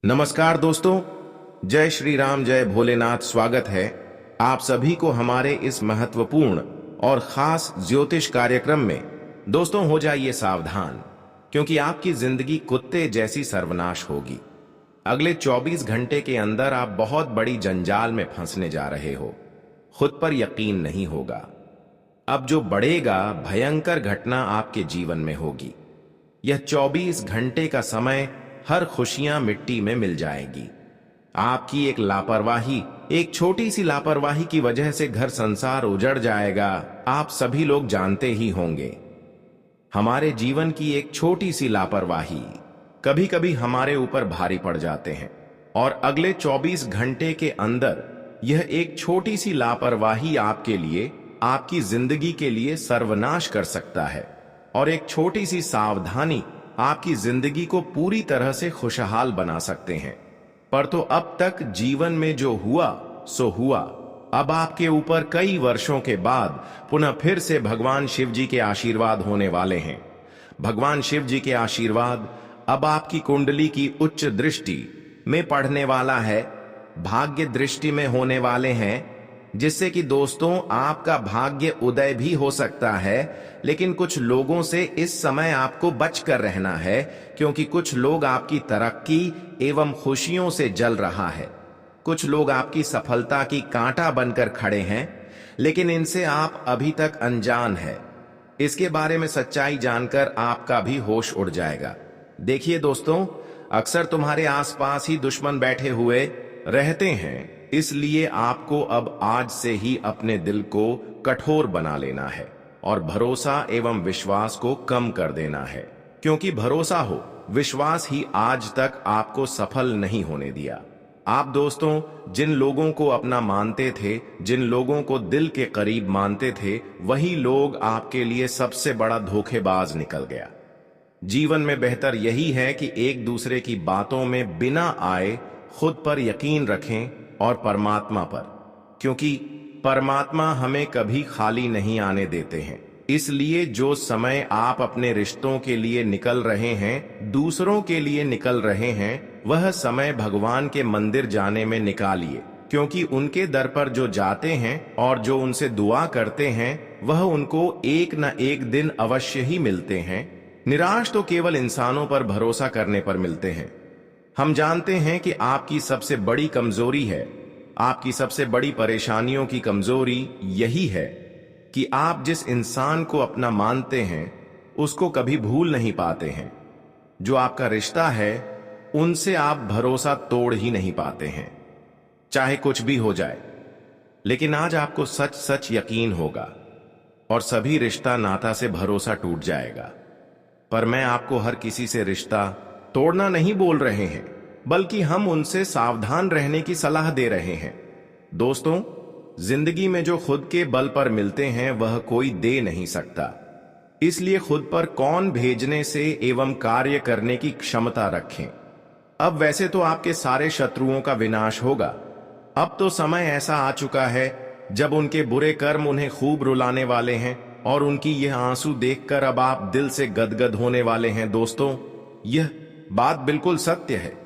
नमस्कार दोस्तों, जय श्री राम, जय भोलेनाथ। स्वागत है आप सभी को हमारे इस महत्वपूर्ण और खास ज्योतिष कार्यक्रम में। दोस्तों, हो जाइए सावधान, क्योंकि आपकी जिंदगी कुत्ते जैसी सर्वनाश होगी। अगले 24 घंटे के अंदर आप बहुत बड़ी जंजाल में फंसने जा रहे हो। खुद पर यकीन नहीं होगा। अब जो बढ़ेगा, भयंकर घटना आपके जीवन में होगी। यह 24 घंटे का समय हर खुशियां मिट्टी में मिल जाएगी। आपकी एक लापरवाही, एक छोटी सी लापरवाही की वजह से घर संसार उजड़ जाएगा। आप सभी लोग जानते ही होंगे, हमारे जीवन की एक छोटी सी लापरवाही कभी कभी हमारे ऊपर भारी पड़ जाते हैं, और अगले 24 घंटे के अंदर यह एक छोटी सी लापरवाही आपके लिए, आपकी जिंदगी के लिए सर्वनाश कर सकता है। और एक छोटी सी सावधानी आपकी जिंदगी को पूरी तरह से खुशहाल बना सकते हैं। पर तो अब तक जीवन में जो हुआ सो हुआ। अब आपके ऊपर कई वर्षों के बाद पुनः फिर से भगवान शिव जी के आशीर्वाद होने वाले हैं। भगवान शिव जी के आशीर्वाद अब आपकी कुंडली की उच्च दृष्टि में पड़ने वाला है, भाग्य दृष्टि में होने वाले हैं, जिससे कि दोस्तों आपका भाग्य उदय भी हो सकता है। लेकिन कुछ लोगों से इस समय आपको बचकर रहना है, क्योंकि कुछ लोग आपकी तरक्की एवं खुशियों से जल रहा है। कुछ लोग आपकी सफलता की कांटा बनकर खड़े हैं, लेकिन इनसे आप अभी तक अनजान है। इसके बारे में सच्चाई जानकर आपका भी होश उड़ जाएगा। देखिए दोस्तों, अक्सर तुम्हारे आसपास ही दुश्मन बैठे हुए रहते हैं, इसलिए आपको अब आज से ही अपने दिल को कठोर बना लेना है और भरोसा एवं विश्वास को कम कर देना है। क्योंकि भरोसा हो, विश्वास ही आज तक आपको सफल नहीं होने दिया। आप दोस्तों, जिन लोगों को अपना मानते थे, जिन लोगों को दिल के करीब मानते थे, वही लोग आपके लिए सबसे बड़ा धोखेबाज निकल गया। जीवन में बेहतर यही है कि एक दूसरे की बातों में बिना आए खुद पर यकीन रखें और परमात्मा पर, क्योंकि परमात्मा हमें कभी खाली नहीं आने देते हैं। इसलिए जो समय आप अपने रिश्तों के लिए निकल रहे हैं, दूसरों के लिए निकल रहे हैं, वह समय भगवान के मंदिर जाने में निकालिए। क्योंकि उनके दर पर जो जाते हैं और जो उनसे दुआ करते हैं, वह उनको एक न एक दिन अवश्य ही मिलते हैं। निराश तो केवल इंसानों पर भरोसा करने पर मिलते हैं। हम जानते हैं कि आपकी सबसे बड़ी कमजोरी है, आपकी सबसे बड़ी परेशानियों की कमजोरी यही है कि आप जिस इंसान को अपना मानते हैं, उसको कभी भूल नहीं पाते हैं। जो आपका रिश्ता है, उनसे आप भरोसा तोड़ ही नहीं पाते हैं, चाहे कुछ भी हो जाए। लेकिन आज आपको सच सच यकीन होगा और सभी रिश्ता नाता से भरोसा टूट जाएगा। पर मैं आपको हर किसी से रिश्ता तोड़ना नहीं बोल रहे हैं, बल्कि हम उनसे सावधान रहने की सलाह दे रहे हैं। दोस्तों, जिंदगी में जो खुद के बल पर मिलते हैं, वह कोई दे नहीं सकता। इसलिए खुद पर कौन भेजने से एवं कार्य करने की क्षमता रखें। अब वैसे तो आपके सारे शत्रुओं का विनाश होगा। अब तो समय ऐसा आ चुका है जब उनके बुरे कर्म उन्हें खूब रुलाने वाले हैं, और उनकी यह आंसू देखकर अब आप दिल से गदगद होने वाले हैं। दोस्तों, यह बात बिल्कुल सत्य है।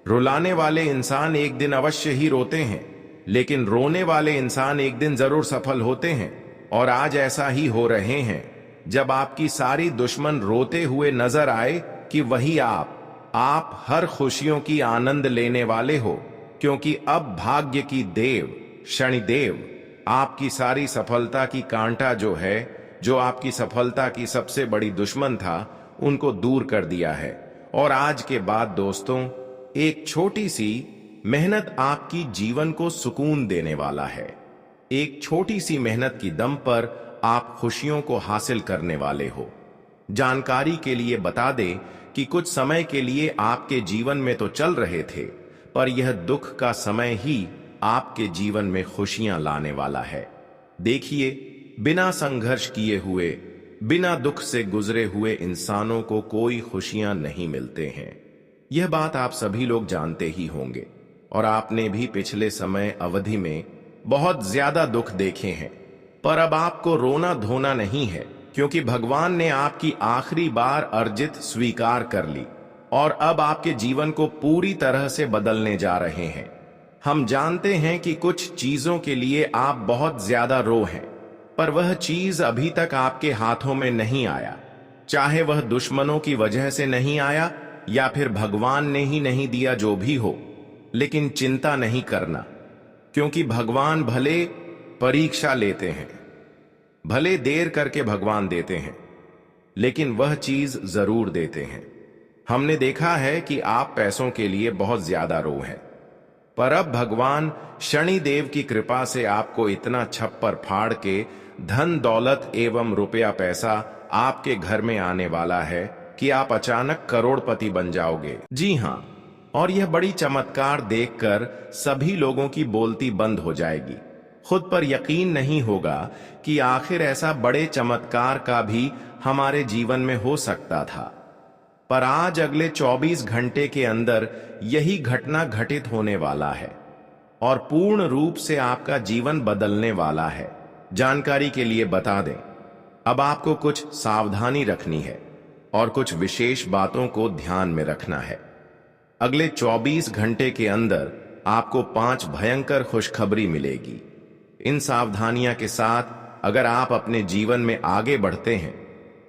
रुलाने वाले इंसान एक दिन अवश्य ही रोते हैं, लेकिन रोने वाले इंसान एक दिन जरूर सफल होते हैं। और आज ऐसा ही हो रहे हैं। जब आपकी सारी दुश्मन रोते हुए नजर आए कि वही आप हर खुशियों की आनंद लेने वाले हो, क्योंकि अब भाग्य की देव शनिदेव आपकी सारी सफलता की कांटा जो है, जो आपकी सफलता की सबसे बड़ी दुश्मन था, उनको दूर कर दिया है। और आज के बाद दोस्तों, एक छोटी सी मेहनत आपकी जीवन को सुकून देने वाला है। एक छोटी सी मेहनत की दम पर आप खुशियों को हासिल करने वाले हो। जानकारी के लिए बता दें कि कुछ समय के लिए आपके जीवन में तो चल रहे थे, पर यह दुख का समय ही आपके जीवन में खुशियां लाने वाला है। देखिए, बिना संघर्ष किए हुए, बिना दुख से गुजरे हुए इंसानों को कोई खुशियां नहीं मिलते हैं। यह बात आप सभी लोग जानते ही होंगे, और आपने भी पिछले समय अवधि में बहुत ज्यादा दुख देखे हैं। पर अब आपको रोना धोना नहीं है, क्योंकि भगवान ने आपकी आखिरी बार अर्जित स्वीकार कर ली और अब आपके जीवन को पूरी तरह से बदलने जा रहे हैं। हम जानते हैं कि कुछ चीजों के लिए आप बहुत ज्यादा रो हैं, पर वह चीज अभी तक आपके हाथों में नहीं आया। चाहे वह दुश्मनों की वजह से नहीं आया या फिर भगवान ने ही नहीं दिया, जो भी हो, लेकिन चिंता नहीं करना, क्योंकि भगवान भले परीक्षा लेते हैं, भले देर करके भगवान देते हैं, लेकिन वह चीज जरूर देते हैं। हमने देखा है कि आप पैसों के लिए बहुत ज्यादा रो हैं, पर अब भगवान शनिदेव की कृपा से आपको इतना छप्पर फाड़ के धन दौलत एवं रुपया पैसा आपके घर में आने वाला है कि आप अचानक करोड़पति बन जाओगे। जी हां, और यह बड़ी चमत्कार देखकर सभी लोगों की बोलती बंद हो जाएगी। खुद पर यकीन नहीं होगा कि आखिर ऐसा बड़े चमत्कार का भी हमारे जीवन में हो सकता था। पर आज अगले 24 घंटे के अंदर यही घटना घटित होने वाला है और पूर्ण रूप से आपका जीवन बदलने वाला है। जानकारी के लिए बता दें, अब आपको कुछ सावधानी रखनी है और कुछ विशेष बातों को ध्यान में रखना है। अगले 24 घंटे के अंदर आपको 5 भयंकर खुशखबरी मिलेगी। इन सावधानियां के साथ अगर आप अपने जीवन में आगे बढ़ते हैं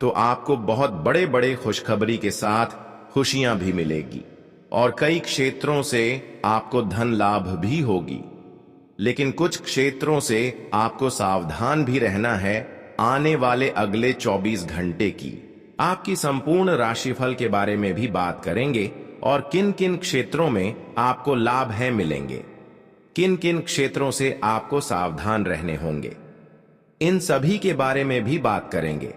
तो आपको बहुत बड़े बड़े खुशखबरी के साथ खुशियां भी मिलेगी और कई क्षेत्रों से आपको धन लाभ भी होगी। लेकिन कुछ क्षेत्रों से आपको सावधान भी रहना है। आने वाले अगले 24 घंटे की आपकी संपूर्ण राशिफल के बारे में भी बात करेंगे और किन किन क्षेत्रों में आपको लाभ है मिलेंगे, किन किन क्षेत्रों से आपको सावधान रहने होंगे, इन सभी के बारे में भी बात करेंगे।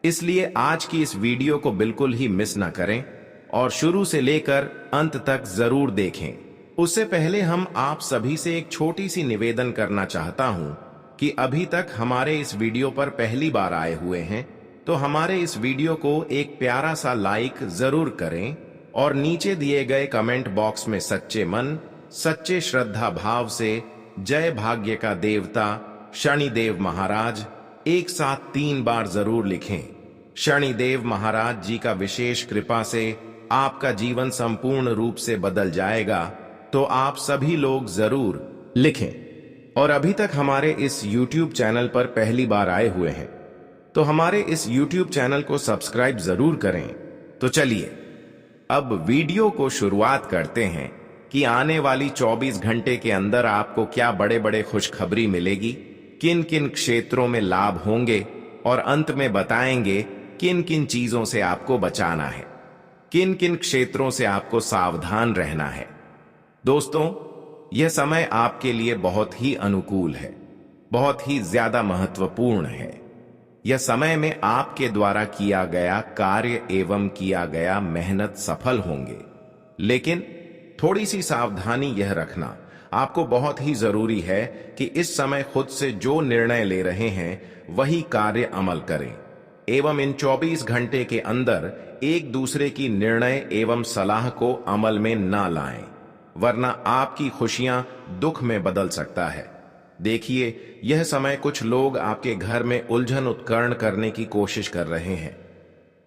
इसलिए आज की इस वीडियो को बिल्कुल ही मिस ना करें और शुरू से लेकर अंत तक जरूर देखें। उससे पहले हम आप सभी से एक छोटी सी निवेदन करना चाहता हूं कि अभी तक हमारे इस वीडियो पर पहली बार आए हुए हैं तो हमारे इस वीडियो को एक प्यारा सा लाइक जरूर करें और नीचे दिए गए कमेंट बॉक्स में सच्चे मन, सच्चे श्रद्धा भाव से जय भाग्य का देवता शनिदेव महाराज एक साथ 3 बार जरूर लिखें। शनिदेव महाराज जी का विशेष कृपा से आपका जीवन संपूर्ण रूप से बदल जाएगा, तो आप सभी लोग जरूर लिखें। और अभी तक हमारे इस YouTube चैनल पर पहली बार आए हुए हैं तो हमारे इस YouTube चैनल को सब्सक्राइब जरूर करें। तो चलिए अब वीडियो को शुरुआत करते हैं कि आने वाली 24 घंटे के अंदर आपको क्या बड़े बड़े खुशखबरी मिलेगी, किन किन क्षेत्रों में लाभ होंगे और अंत में बताएंगे किन किन चीजों से आपको बचाना है, किन किन क्षेत्रों से आपको सावधान रहना है। दोस्तों, यह समय आपके लिए बहुत ही अनुकूल है, बहुत ही ज्यादा महत्वपूर्ण है। यह समय में आपके द्वारा किया गया कार्य एवं किया गया मेहनत सफल होंगे, लेकिन थोड़ी सी सावधानी यह रखना आपको बहुत ही जरूरी है कि इस समय खुद से जो निर्णय ले रहे हैं वही कार्य अमल करें एवं इन 24 घंटे के अंदर एक दूसरे की निर्णय एवं सलाह को अमल में ना लाएं, वरना आपकी खुशियां दुख में बदल सकता है। देखिए, यह समय कुछ लोग आपके घर में उलझन उत्पन्न करने की कोशिश कर रहे हैं।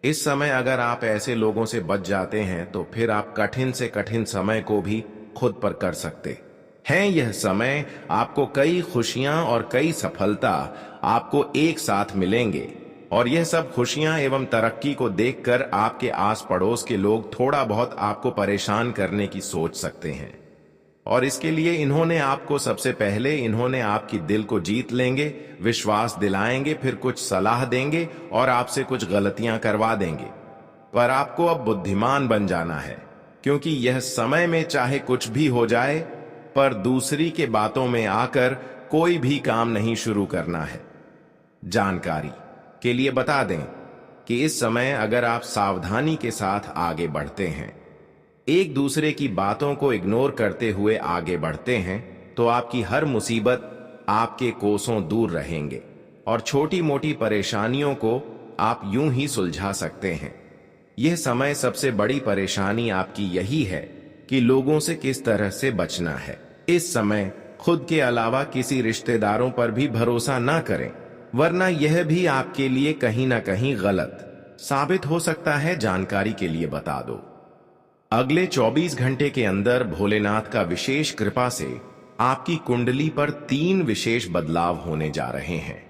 इस समय अगर आप ऐसे लोगों से बच जाते हैं तो फिर आप कठिन से कठिन समय को भी खुद पर कर सकते हैं। यह समय आपको कई खुशियां और कई सफलता आपको एक साथ मिलेंगे और यह सब खुशियां एवं तरक्की को देखकर आपके आस पड़ोस के लोग थोड़ा बहुत आपको परेशान करने की सोच सकते हैं और इसके लिए इन्होंने आपकी दिल को जीत लेंगे, विश्वास दिलाएंगे, फिर कुछ सलाह देंगे और आपसे कुछ गलतियां करवा देंगे। पर आपको अब बुद्धिमान बन जाना है, क्योंकि यह समय में चाहे कुछ भी हो जाए पर दूसरी के बातों में आकर कोई भी काम नहीं शुरू करना है। जानकारी के लिए बता दें कि इस समय अगर आप सावधानी के साथ आगे बढ़ते हैं, एक दूसरे की बातों को इग्नोर करते हुए आगे बढ़ते हैं, तो आपकी हर मुसीबत आपके कोसों दूर रहेंगे और छोटी मोटी परेशानियों को आप यूं ही सुलझा सकते हैं। यह समय सबसे बड़ी परेशानी आपकी यही है कि लोगों से किस तरह से बचना है। इस समय खुद के अलावा किसी रिश्तेदारों पर भी भरोसा ना करें, वरना यह भी आपके लिए कहीं ना कहीं गलत साबित हो सकता है। जानकारी के लिए बता दो अगले 24 घंटे के अंदर भोलेनाथ का विशेष कृपा से आपकी कुंडली पर 3 विशेष बदलाव होने जा रहे हैं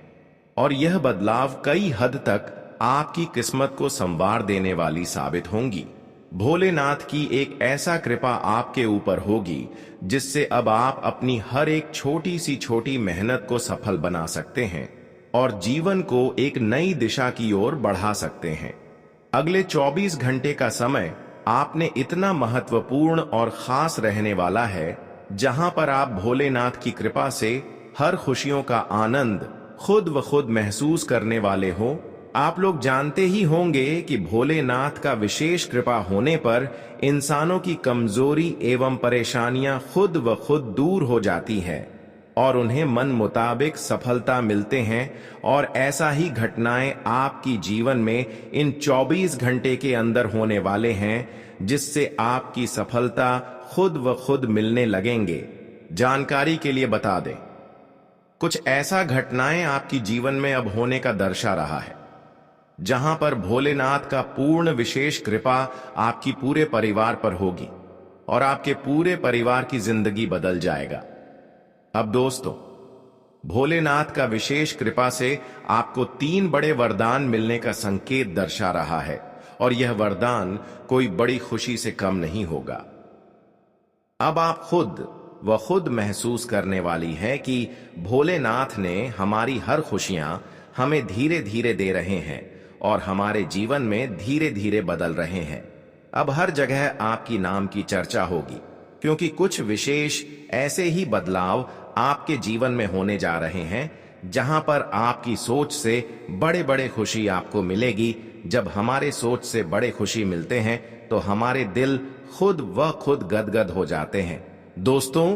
और यह बदलाव कई हद तक आपकी किस्मत को संवार देने वाली साबित होंगी। भोलेनाथ की एक ऐसा कृपा आपके ऊपर होगी जिससे अब आप अपनी हर एक छोटी मेहनत को सफल बना सकते हैं और जीवन को एक नई दिशा की ओर बढ़ा सकते हैं। अगले 24 घंटे का समय आपने इतना महत्वपूर्ण और खास रहने वाला है जहां पर आप भोलेनाथ की कृपा से हर खुशियों का आनंद खुद व खुद महसूस करने वाले हो। आप लोग जानते ही होंगे कि भोलेनाथ का विशेष कृपा होने पर इंसानों की कमजोरी एवं परेशानियां खुद व खुद दूर हो जाती है और उन्हें मन मुताबिक सफलता मिलते हैं और ऐसा ही घटनाएं आपकी जीवन में इन 24 घंटे के अंदर होने वाले हैं जिससे आपकी सफलता खुद व खुद मिलने लगेंगे। जानकारी के लिए बता दें, कुछ ऐसा घटनाएं आपकी जीवन में अब होने का दर्शा रहा है जहां पर भोलेनाथ का पूर्ण विशेष कृपा आपकी पूरे परिवार पर होगी और आपके पूरे परिवार की जिंदगी बदल जाएगा। अब दोस्तों, भोलेनाथ का विशेष कृपा से आपको 3 बड़े वरदान मिलने का संकेत दर्शा रहा है और यह वरदान कोई बड़ी खुशी से कम नहीं होगा। अब आप खुद महसूस करने वाली है कि भोलेनाथ ने हमारी हर खुशियां हमें धीरे धीरे दे रहे हैं और हमारे जीवन में धीरे धीरे बदल रहे हैं। अब हर जगह आपकी नाम की चर्चा होगी क्योंकि कुछ विशेष ऐसे ही बदलाव आपके जीवन में होने जा रहे हैं जहां पर आपकी सोच से बड़े बड़े खुशी आपको मिलेगी। जब हमारे सोच से बड़े खुशी मिलते हैं तो हमारे दिल खुद गदगद हो जाते हैं। दोस्तों,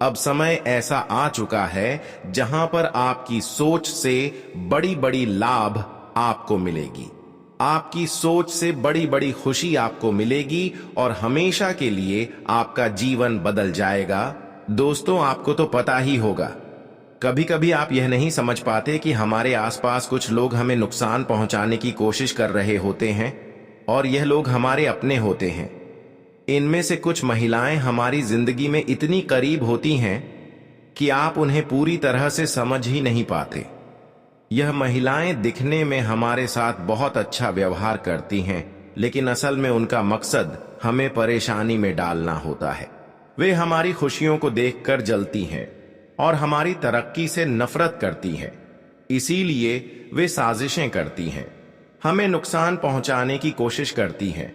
अब समय ऐसा आ चुका है जहां पर आपकी सोच से बड़ी बड़ी लाभ आपको मिलेगी, आपकी सोच से बड़ी बड़ी खुशी आपको मिलेगी और हमेशा के लिए आपका जीवन बदल जाएगा। दोस्तों, आपको तो पता ही होगा, कभी कभी आप यह नहीं समझ पाते कि हमारे आसपास कुछ लोग हमें नुकसान पहुंचाने की कोशिश कर रहे होते हैं और यह लोग हमारे अपने होते हैं। इनमें से कुछ महिलाएं हमारी जिंदगी में इतनी करीब होती हैं कि आप उन्हें पूरी तरह से समझ ही नहीं पाते। यह महिलाएं दिखने में हमारे साथ बहुत अच्छा व्यवहार करती हैं, लेकिन असल में उनका मकसद हमें परेशानी में डालना होता है। वे हमारी खुशियों को देखकर जलती हैं और हमारी तरक्की से नफरत करती हैं। इसीलिए वे साजिशें करती हैं, हमें नुकसान पहुंचाने की कोशिश करती हैं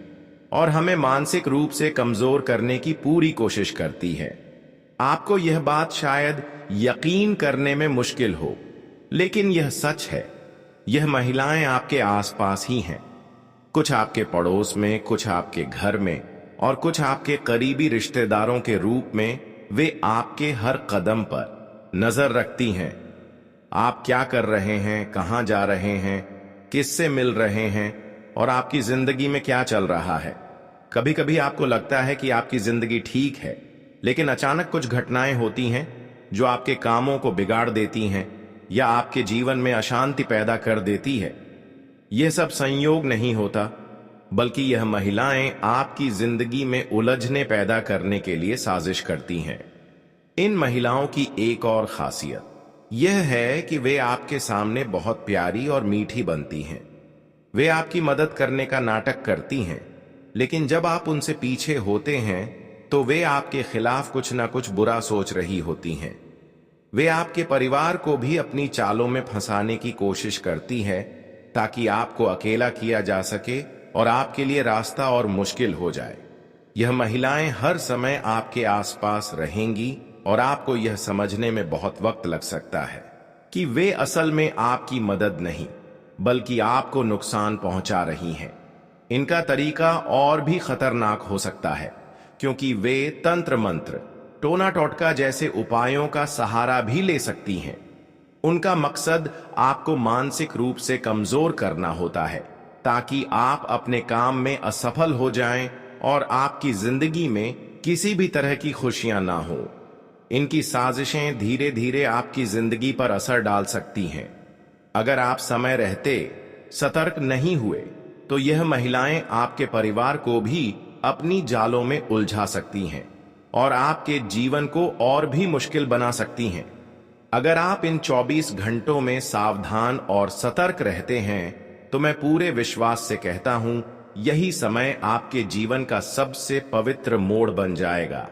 और हमें मानसिक रूप से कमजोर करने की पूरी कोशिश करती है। आपको यह बात शायद यकीन करने में मुश्किल हो, लेकिन यह सच है। यह महिलाएं आपके आसपास ही हैं, कुछ आपके पड़ोस में, कुछ आपके घर में और कुछ आपके करीबी रिश्तेदारों के रूप में। वे आपके हर कदम पर नजर रखती हैं। आप क्या कर रहे हैं, कहां जा रहे हैं, किससे मिल रहे हैं और आपकी जिंदगी में क्या चल रहा है। कभी कभी आपको लगता है कि आपकी जिंदगी ठीक है, लेकिन अचानक कुछ घटनाएं होती हैं जो आपके कामों को बिगाड़ देती हैं या आपके जीवन में अशांति पैदा कर देती है। यह सब संयोग नहीं होता, बल्कि यह महिलाएं आपकी जिंदगी में उलझने पैदा करने के लिए साजिश करती हैं। इन महिलाओं की एक और खासियत यह है कि वे आपके सामने बहुत प्यारी और मीठी बनती हैं। वे आपकी मदद करने का नाटक करती हैं, लेकिन जब आप उनसे पीछे होते हैं तो वे आपके खिलाफ कुछ ना कुछ बुरा सोच रही होती हैं। वे आपके परिवार को भी अपनी चालों में फंसाने की कोशिश करती है ताकि आपको अकेला किया जा सके और आपके लिए रास्ता और मुश्किल हो जाए। यह महिलाएं हर समय आपके आसपास रहेंगी और आपको यह समझने में बहुत वक्त लग सकता है कि वे असल में आपकी मदद नहीं बल्कि आपको नुकसान पहुंचा रही हैं। इनका तरीका और भी खतरनाक हो सकता है, क्योंकि वे तंत्र मंत्र, टोना टोटका जैसे उपायों का सहारा भी ले सकती हैं। उनका मकसद आपको मानसिक रूप से कमजोर करना होता है ताकि आप अपने काम में असफल हो जाएं और आपकी जिंदगी में किसी भी तरह की खुशियां ना हो। इनकी साजिशें धीरे धीरे आपकी जिंदगी पर असर डाल सकती हैं। अगर आप समय रहते सतर्क नहीं हुए तो यह महिलाएं आपके परिवार को भी अपनी जालों में उलझा सकती हैं और आपके जीवन को और भी मुश्किल बना सकती हैं। अगर आप इन 24 घंटों में सावधान और सतर्क रहते हैं तो मैं पूरे विश्वास से कहता हूं, यही समय आपके जीवन का सबसे पवित्र मोड़ बन जाएगा।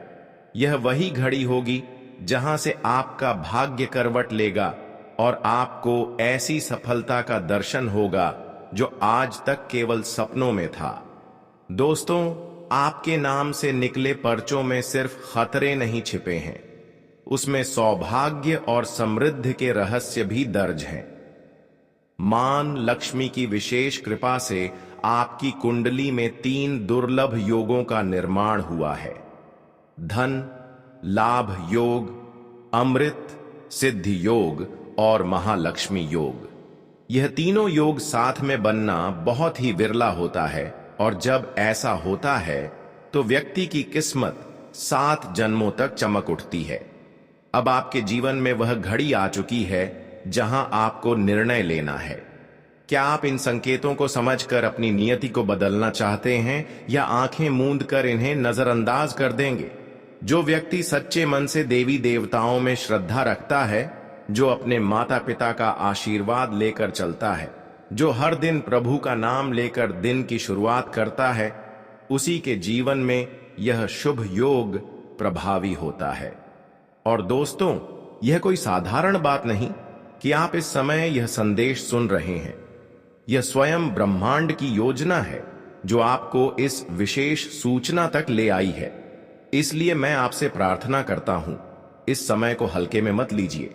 यह वही घड़ी होगी जहां से आपका भाग्य करवट लेगा और आपको ऐसी सफलता का दर्शन होगा जो आज तक केवल सपनों में था। दोस्तों, आपके नाम से निकले पर्चों में सिर्फ खतरे नहीं छिपे हैं, उसमें सौभाग्य और समृद्धि के रहस्य भी दर्ज हैं। मान लक्ष्मी की विशेष कृपा से आपकी कुंडली में 3 दुर्लभ योगों का निर्माण हुआ है। धन लाभ योग, अमृत सिद्धि योग और महालक्ष्मी योग। यह तीनों योग साथ में बनना बहुत ही विरला होता है और जब ऐसा होता है तो व्यक्ति की किस्मत 7 जन्मों तक चमक उठती है। अब आपके जीवन में वह घड़ी आ चुकी है जहां आपको निर्णय लेना है। क्या आप इन संकेतों को समझकर अपनी नियति को बदलना चाहते हैं या आंखें मूंद कर इन्हें नजरअंदाज कर देंगे? जो व्यक्ति सच्चे मन से देवी देवताओं में श्रद्धा रखता है, जो अपने माता पिता का आशीर्वाद लेकर चलता है, जो हर दिन प्रभु का नाम लेकर दिन की शुरुआत करता है, उसी के जीवन में यह शुभ योग प्रभावी होता है। और दोस्तों, यह कोई साधारण बात नहीं कि आप इस समय यह संदेश सुन रहे हैं। यह स्वयं ब्रह्मांड की योजना है जो आपको इस विशेष सूचना तक ले आई है। इसलिए मैं आपसे प्रार्थना करता हूं, इस समय को हल्के में मत लीजिए।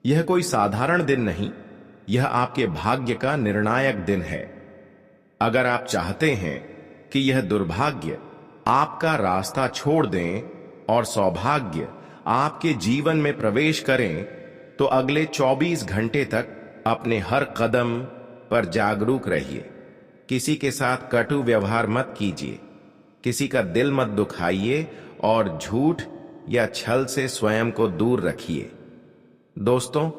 यह कोई साधारण दिन नहीं, यह आपके भाग्य का निर्णायक दिन है। अगर आप चाहते हैं कि यह दुर्भाग्य आपका रास्ता छोड़ दें और सौभाग्य आपके जीवन में प्रवेश करें, तो अगले 24 घंटे तक अपने हर कदम पर जागरूक रहिए। किसी के साथ कटु व्यवहार मत कीजिए, किसी का दिल मत दुखाइए और झूठ या छल से स्वयं को दूर रखिए। दोस्तों,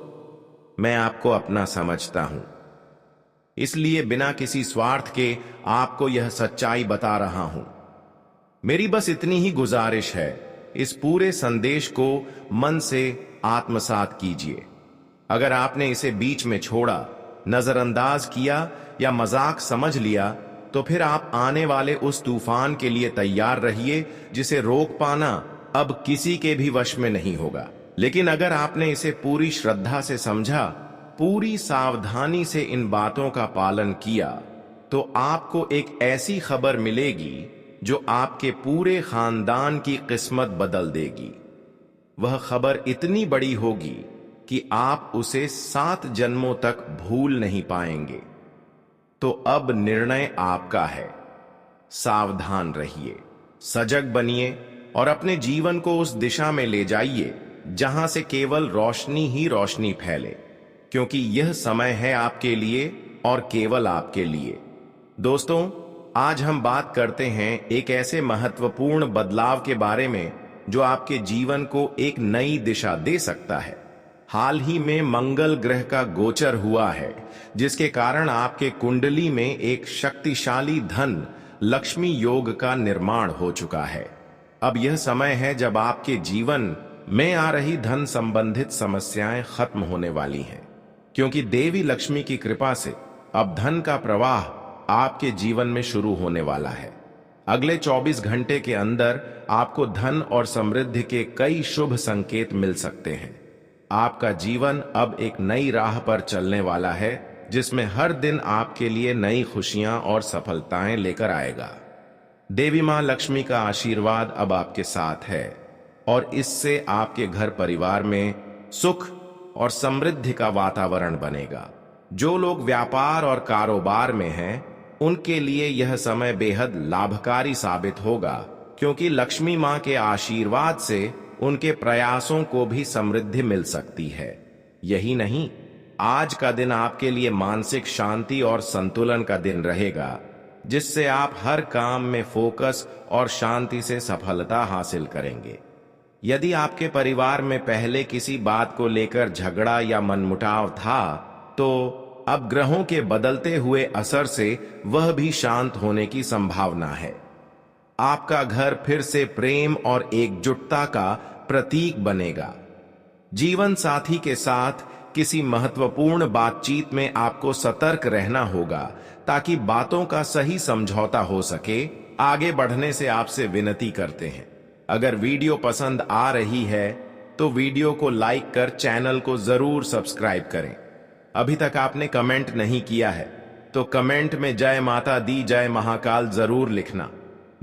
मैं आपको अपना समझता हूं, इसलिए बिना किसी स्वार्थ के आपको यह सच्चाई बता रहा हूं। मेरी बस इतनी ही गुजारिश है, इस पूरे संदेश को मन से आत्मसात कीजिए। अगर आपने इसे बीच में छोड़ा, नजरअंदाज किया या मजाक समझ लिया, तो फिर आप आने वाले उस तूफान के लिए तैयार रहिए जिसे रोक पाना अब किसी के भी वश में नहीं होगा। लेकिन अगर आपने इसे पूरी श्रद्धा से समझा, पूरी सावधानी से इन बातों का पालन किया, तो आपको एक ऐसी खबर मिलेगी जो आपके पूरे खानदान की किस्मत बदल देगी। वह खबर इतनी बड़ी होगी कि आप उसे 7 जन्मों तक भूल नहीं पाएंगे। तो अब निर्णय आपका है। सावधान रहिए, सजग बनिए और अपने जीवन को उस दिशा में ले जाइए जहां से केवल रोशनी ही रोशनी फैले, क्योंकि यह समय है आपके लिए और केवल आपके लिए। दोस्तों, आज हम बात करते हैं एक ऐसे महत्वपूर्ण बदलाव के बारे में जो आपके जीवन को एक नई दिशा दे सकता है। हाल ही में मंगल ग्रह का गोचर हुआ है, जिसके कारण आपके कुंडली में एक शक्तिशाली धन लक्ष्मी योग का निर्माण हो चुका है। अब यह समय है जब आपके जीवन में आ रही धन संबंधित समस्याएं खत्म होने वाली हैं, क्योंकि देवी लक्ष्मी की कृपा से अब धन का प्रवाह आपके जीवन में शुरू होने वाला है। अगले 24 घंटे के अंदर आपको धन और समृद्धि के कई शुभ संकेत मिल सकते हैं। आपका जीवन अब एक नई राह पर चलने वाला है, जिसमें हर दिन आपके लिए नई खुशियां और सफलताएं लेकर आएगा। देवी मां लक्ष्मी का आशीर्वाद अब आपके साथ है और इससे आपके घर परिवार में सुख और समृद्धि का वातावरण बनेगा। जो लोग व्यापार और कारोबार में हैं, उनके लिए यह समय बेहद लाभकारी साबित होगा, क्योंकि लक्ष्मी मां के आशीर्वाद से उनके प्रयासों को भी समृद्धि मिल सकती है। यही नहीं, आज का दिन आपके लिए मानसिक शांति और संतुलन का दिन रहेगा, जिससे आप हर काम में फोकस और शांति से सफलता हासिल करेंगे। यदि आपके परिवार में पहले किसी बात को लेकर झगड़ा या मनमुटाव था, तो अब ग्रहों के बदलते हुए असर से वह भी शांत होने की संभावना है। आपका घर फिर से प्रेम और एकजुटता का प्रतीक बनेगा। जीवन साथी के साथ किसी महत्वपूर्ण बातचीत में आपको सतर्क रहना होगा ताकि बातों का सही समझौता हो सके। आगे बढ़ने से आपसे विनती करते हैं, अगर वीडियो पसंद आ रही है तो वीडियो को लाइक कर चैनल को जरूर सब्सक्राइब करें। अभी तक आपने कमेंट नहीं किया है तो कमेंट में जय माता दी, जय महाकाल जरूर लिखना।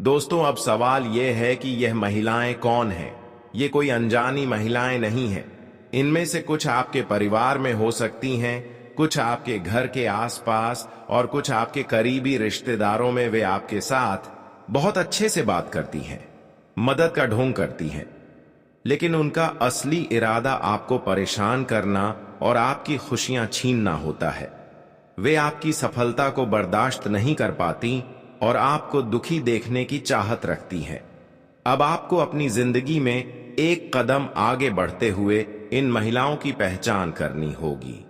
दोस्तों, अब सवाल यह है कि यह महिलाएं कौन हैं? ये कोई अनजानी महिलाएं नहीं हैं। इनमें से कुछ आपके परिवार में हो सकती हैं, कुछ आपके घर के आसपास और कुछ आपके करीबी रिश्तेदारों में। वे आपके साथ बहुत अच्छे से बात करती हैं, मदद का ढोंग करती हैं, लेकिन उनका असली इरादा आपको परेशान करना और आपकी खुशियां छीनना होता है। वे आपकी सफलता को बर्दाश्त नहीं कर पाती और आपको दुखी देखने की चाहत रखती हैं। अब आपको अपनी जिंदगी में एक कदम आगे बढ़ते हुए इन महिलाओं की पहचान करनी होगी।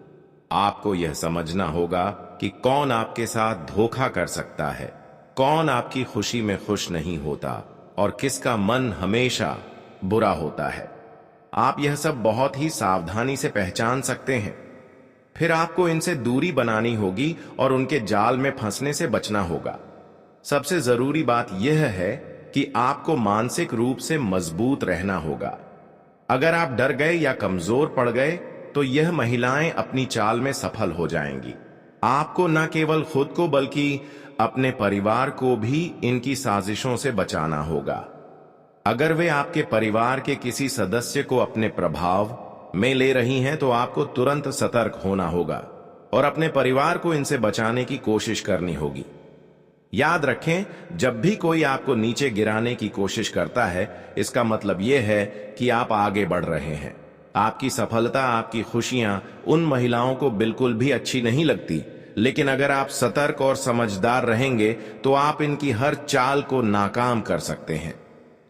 आपको यह समझना होगा कि कौन आपके साथ धोखा कर सकता है, कौन आपकी खुशी में खुश नहीं होता और किसका मन हमेशा बुरा होता है। आप यह सब बहुत ही सावधानी से पहचान सकते हैं। फिर आपको इनसे दूरी बनानी होगी और उनके जाल में फंसने से बचना होगा। सबसे जरूरी बात यह है कि आपको मानसिक रूप से मजबूत रहना होगा। अगर आप डर गए या कमजोर पड़ गए तो यह महिलाएं अपनी चाल में सफल हो जाएंगी। आपको न केवल खुद को बल्कि अपने परिवार को भी इनकी साजिशों से बचाना होगा। अगर वे आपके परिवार के किसी सदस्य को अपने प्रभाव में ले रही हैं तो आपको तुरंत सतर्क होना होगा और अपने परिवार को इनसे बचाने की कोशिश करनी होगी। याद रखें, जब भी कोई आपको नीचे गिराने की कोशिश करता है, इसका मतलब यह है कि आप आगे बढ़ रहे हैं। आपकी सफलता, आपकी खुशियां उन महिलाओं को बिल्कुल भी अच्छी नहीं लगती, लेकिन अगर आप सतर्क और समझदार रहेंगे तो आप इनकी हर चाल को नाकाम कर सकते हैं।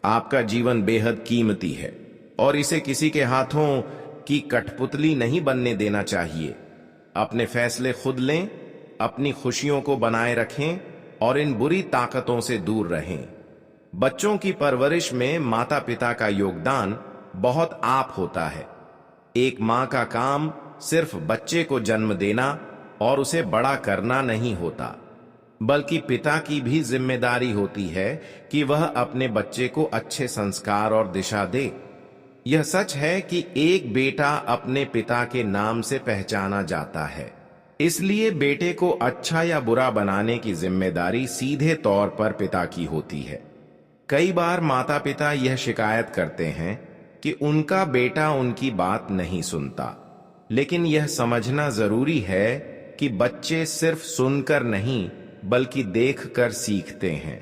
आपका जीवन बेहद कीमती है और इसे किसी के हाथों की कठपुतली नहीं बनने देना चाहिए। अपने फैसले खुद लें, अपनी खुशियों को बनाए रखें और इन बुरी ताकतों से दूर रहें। बच्चों की परवरिश में माता पिता का योगदान बहुत आप होता है। एक मां का काम सिर्फ बच्चे को जन्म देना और उसे बड़ा करना नहीं होता, बल्कि पिता की भी जिम्मेदारी होती है कि वह अपने बच्चे को अच्छे संस्कार और दिशा दे। यह सच है कि एक बेटा अपने पिता के नाम से पहचाना जाता है, इसलिए बेटे को अच्छा या बुरा बनाने की जिम्मेदारी सीधे तौर पर पिता की होती है। कई बार माता पिता यह शिकायत करते हैं कि उनका बेटा उनकी बात नहीं सुनता, लेकिन यह समझना जरूरी है कि बच्चे सिर्फ सुनकर नहीं बल्कि देखकर सीखते हैं।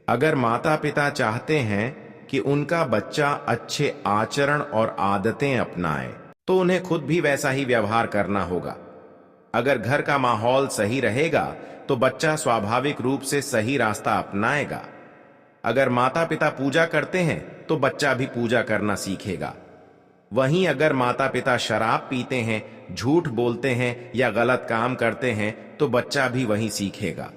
अगर माता पिता चाहते हैं कि उनका बच्चा अच्छे आचरण और आदतें अपनाए तो उन्हें खुद भी वैसा ही व्यवहार करना होगा। अगर घर का माहौल सही रहेगा तो बच्चा स्वाभाविक रूप से सही रास्ता अपनाएगा। अगर माता पिता पूजा करते हैं तो बच्चा भी पूजा करना सीखेगा। वहीं अगर माता पिता शराब पीते हैं, झूठ बोलते हैं या गलत काम करते हैं तो बच्चा भी वही सीखेगा।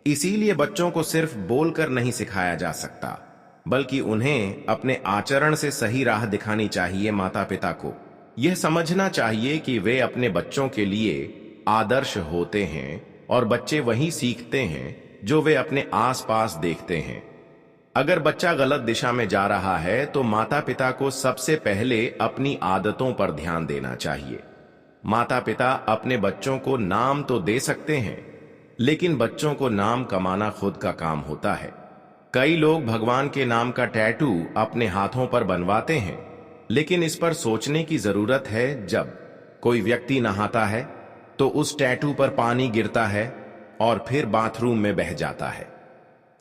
इसीलिए बच्चों को सिर्फ बोलकर नहीं सिखाया जा सकता, बल्कि उन्हें अपने आचरण से सही राह दिखानी चाहिए। माता पिता को यह समझना चाहिए कि वे अपने बच्चों के लिए आदर्श होते हैं और बच्चे वही सीखते हैं जो वे अपने आसपास देखते हैं। अगर बच्चा गलत दिशा में जा रहा है तो माता पिता को सबसे पहले अपनी आदतों पर ध्यान देना चाहिए। माता पिता अपने बच्चों को नाम तो दे सकते हैं, लेकिन बच्चों को नाम कमाना खुद का काम होता है। कई लोग भगवान के नाम का टैटू अपने हाथों पर बनवाते हैं, लेकिन इस पर सोचने की जरूरत है। जब कोई व्यक्ति नहाता है तो उस टैटू पर पानी गिरता है और फिर बाथरूम में बह जाता है।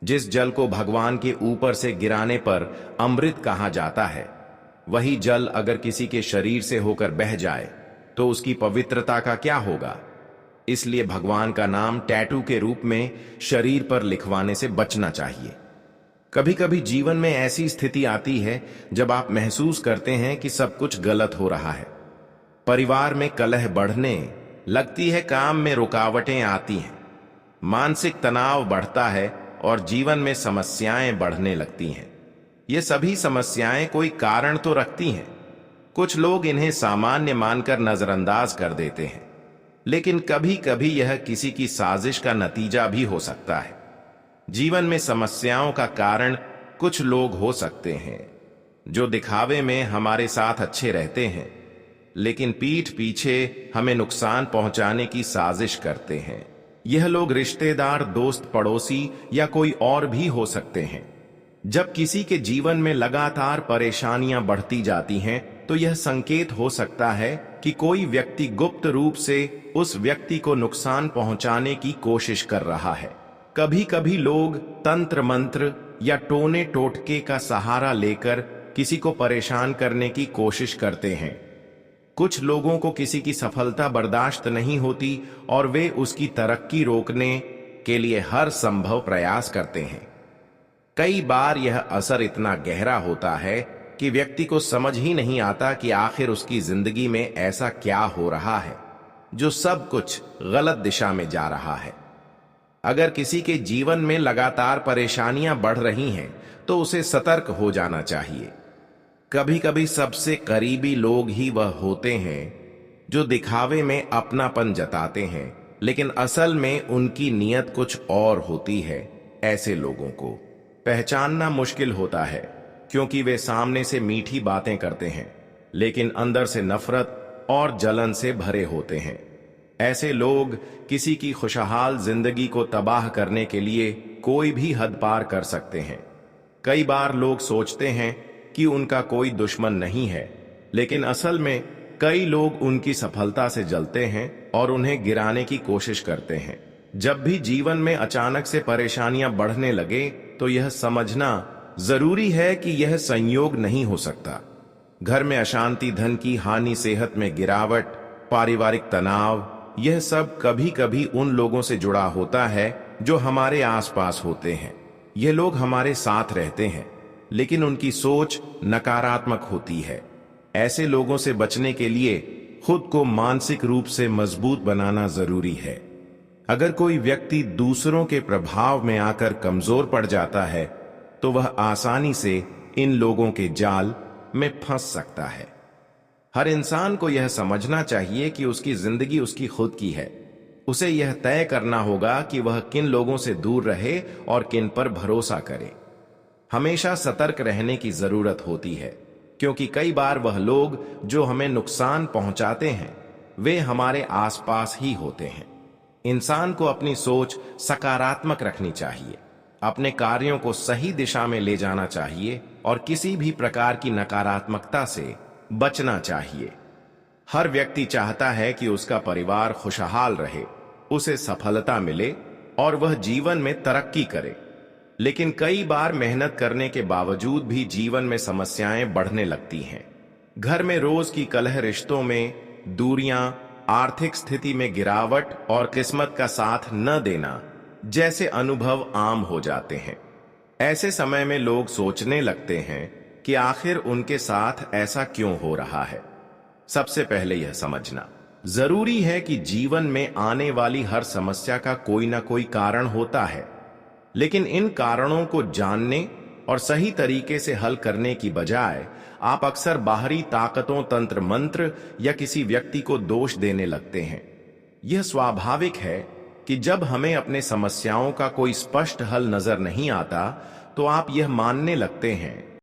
जिस जल को भगवान के ऊपर से गिराने पर अमृत कहा जाता है, वही जल अगर किसी के शरीर से होकर बह जाए तो उसकी पवित्रता का क्या होगा। इसलिए भगवान का नाम टैटू के रूप में शरीर पर लिखवाने से बचना चाहिए। कभी कभी जीवन में ऐसी स्थिति आती है जब आप महसूस करते हैं कि सब कुछ गलत हो रहा है। परिवार में कलह बढ़ने लगती है, काम में रुकावटें आती हैं, मानसिक तनाव बढ़ता है और जीवन में समस्याएं बढ़ने लगती हैं। ये सभी समस्याएं कोई कारण तो रखती हैं। कुछ लोग इन्हें सामान्य मानकर नजरअंदाज कर देते हैं, लेकिन कभी कभी यह किसी की साजिश का नतीजा भी हो सकता है। जीवन में समस्याओं का कारण कुछ लोग हो सकते हैं जो दिखावे में हमारे साथ अच्छे रहते हैं, लेकिन पीठ पीछे हमें नुकसान पहुंचाने की साजिश करते हैं। यह लोग रिश्तेदार, दोस्त, पड़ोसी या कोई और भी हो सकते हैं। जब किसी के जीवन में लगातार परेशानियां बढ़ती जाती हैं, तो यह संकेत हो सकता है कि कोई व्यक्ति गुप्त रूप से उस व्यक्ति को नुकसान पहुंचाने की कोशिश कर रहा है। कभी कभी लोग तंत्र मंत्र या टोने टोटके का सहारा लेकर किसी को परेशान करने की कोशिश करते हैं। कुछ लोगों को किसी की सफलता बर्दाश्त नहीं होती और वे उसकी तरक्की रोकने के लिए हर संभव प्रयास करते हैं। कई बार यह असर इतना गहरा होता है कि व्यक्ति को समझ ही नहीं आता कि आखिर उसकी जिंदगी में ऐसा क्या हो रहा है जो सब कुछ गलत दिशा में जा रहा है। अगर किसी के जीवन में लगातार परेशानियां बढ़ रही हैं, तो उसे सतर्क हो जाना चाहिए। कभी कभी सबसे करीबी लोग ही वह होते हैं जो दिखावे में अपनापन जताते हैं, लेकिन असल में उनकी नीयत कुछ और होती है। ऐसे लोगों को पहचानना मुश्किल होता है, क्योंकि वे सामने से मीठी बातें करते हैं, लेकिन अंदर से नफरत और जलन से भरे होते हैं। ऐसे लोग किसी की खुशहाल जिंदगी को तबाह करने के लिए कोई भी हद पार कर सकते हैं। कई बार लोग सोचते हैं कि उनका कोई दुश्मन नहीं है, लेकिन असल में कई लोग उनकी सफलता से जलते हैं और उन्हें गिराने की कोशिश करते हैं। जब भी जीवन में अचानक से परेशानियां बढ़ने लगे, तो यह समझना जरूरी है कि यह संयोग नहीं हो सकता। घर में अशांति, धन की हानि, सेहत में गिरावट, पारिवारिक तनाव, यह सब कभी कभी उन लोगों से जुड़ा होता है जो हमारे आसपास होते हैं। ये लोग हमारे साथ रहते हैं, लेकिन उनकी सोच नकारात्मक होती है। ऐसे लोगों से बचने के लिए खुद को मानसिक रूप से मजबूत बनाना जरूरी है। अगर कोई व्यक्ति दूसरों के प्रभाव में आकर कमजोर पड़ जाता है, तो वह आसानी से इन लोगों के जाल में फंस सकता है। हर इंसान को यह समझना चाहिए कि उसकी जिंदगी उसकी खुद की है। उसे यह तय करना होगा कि वह किन लोगों से दूर रहे और किन पर भरोसा करे। हमेशा सतर्क रहने की जरूरत होती है, क्योंकि कई बार वह लोग जो हमें नुकसान पहुंचाते हैं, वे हमारे आसपास ही होते हैं। इंसान को अपनी सोच सकारात्मक रखनी चाहिए, अपने कार्यों को सही दिशा में ले जाना चाहिए और किसी भी प्रकार की नकारात्मकता से बचना चाहिए। हर व्यक्ति चाहता है कि उसका परिवार खुशहाल रहे, उसे सफलता मिले और वह जीवन में तरक्की करे। लेकिन कई बार मेहनत करने के बावजूद भी जीवन में समस्याएं बढ़ने लगती हैं। घर में रोज की कलह, रिश्तों में दूरियां, आर्थिक स्थिति में गिरावट और किस्मत का साथ न देना जैसे अनुभव आम हो जाते हैं। ऐसे समय में लोग सोचने लगते हैं कि आखिर उनके साथ ऐसा क्यों हो रहा है। सबसे पहले यह समझना जरूरी है कि जीवन में आने वाली हर समस्या का कोई ना कोई कारण होता है, लेकिन इन कारणों को जानने और सही तरीके से हल करने की बजाय आप अक्सर बाहरी ताकतों, तंत्र मंत्र या किसी व्यक्ति को दोष देने लगते हैं। यह स्वाभाविक है कि जब हमें अपने समस्याओं का कोई स्पष्ट हल नजर नहीं आता, तो आप यह मानने लगते हैं